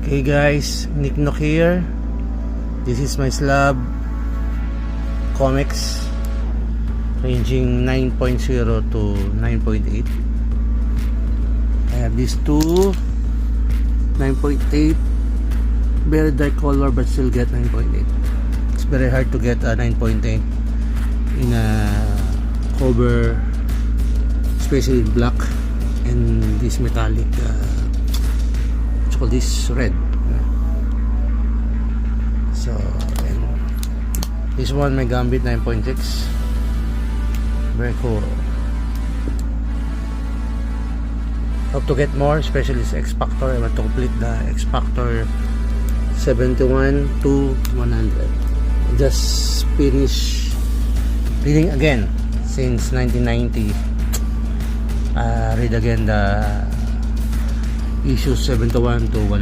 Hey guys, Nick Nook here. This is my slab Comex ranging 9.0 to 9.8. I have these two 9.8, very dark color but still get 9.8. It's very hard to get a 9.8 in a cover, especially in black and this metallic called this red. So and this one my Gambit 9.6, very cool. Hope to get more, especially this X Factor. I want to complete the X Factor 71 to 100. Just finish reading again since 1990. Read again the issues 71 to 100.